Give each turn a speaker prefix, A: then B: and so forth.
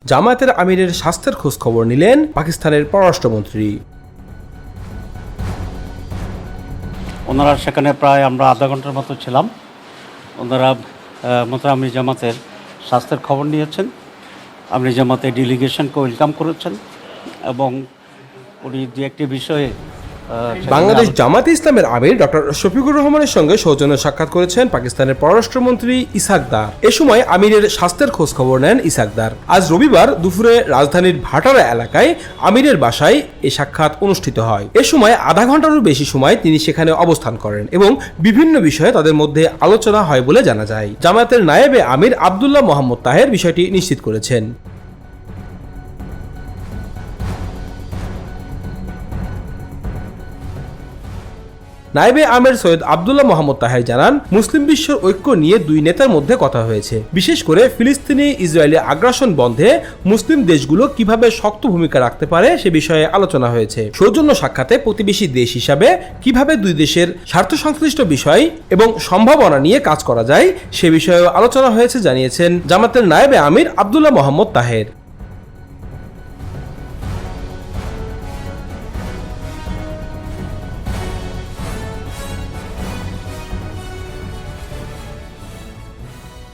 A: জামায়াতের আমিরের স্বাস্থ্যের খোঁজ খবর নিলেন পাকিস্তানের পররাষ্ট্রমন্ত্রী।
B: ওনারা সেখানে প্রায় আমরা আধা ঘন্টার মতো ছিলাম। ওনারা মোতামির জামাতের স্বাস্থ্যের খবর নিয়েছেন, আমির জামাতের ডেলিগেশনকে ওয়েলকাম করেছেন এবং উনি দু একটি বিষয়ে
A: বাংলাদেশ জামায়াতে ইসলামের আমির ডক্টর শফিকুর রহমানের সঙ্গে সৌজন্য সাক্ষাৎ করেছেন পাকিস্তানের পররাষ্ট্রমন্ত্রী ইসহাক দার। এ সময় আমিরের স্বাস্থ্যের খোঁজ খবর নেন ইসহাক দার। আজ রবিবার দুপুরে রাজধানীর ভাটারা এলাকায় আমিরের বাসায় এ সাক্ষাৎ অনুষ্ঠিত হয়। এ সময় আধা ঘন্টারও বেশি সময় তিনি সেখানে অবস্থান করেন এবং বিভিন্ন বিষয়ে তাদের মধ্যে আলোচনা হয় বলে জানা যায়। জামায়াতের নায়েবে আমির আব্দুল্লাহ মোহাম্মদ তাহের বিষয়টি নিশ্চিত করেছেন। নায়েবে আমির সৈয়দ আব্দুল্লাহ মোহাম্মদ তাহের জানান, মুসলিম বিশ্বের ঐক্য নিয়ে দুই নেতার মধ্যে কথা হয়েছে। বিশেষ করে ফিলিস্তিনি ইসরায়েলি আগ্রাসন বন্ধে মুসলিম দেশগুলো কিভাবে শক্ত ভূমিকা রাখতে পারে সে বিষয়ে আলোচনা হয়েছে। সৌজন্য সাক্ষাতে প্রতিবেশী দেশ হিসাবে কিভাবে দুই দেশের স্বার্থ সংশ্লিষ্ট বিষয় এবং সম্ভাবনা নিয়ে কাজ করা যায় সে বিষয়েও আলোচনা হয়েছে জানিয়েছেন জামায়াতের নায়েবে আমির আব্দুল্লাহ মোহাম্মদ তাহের।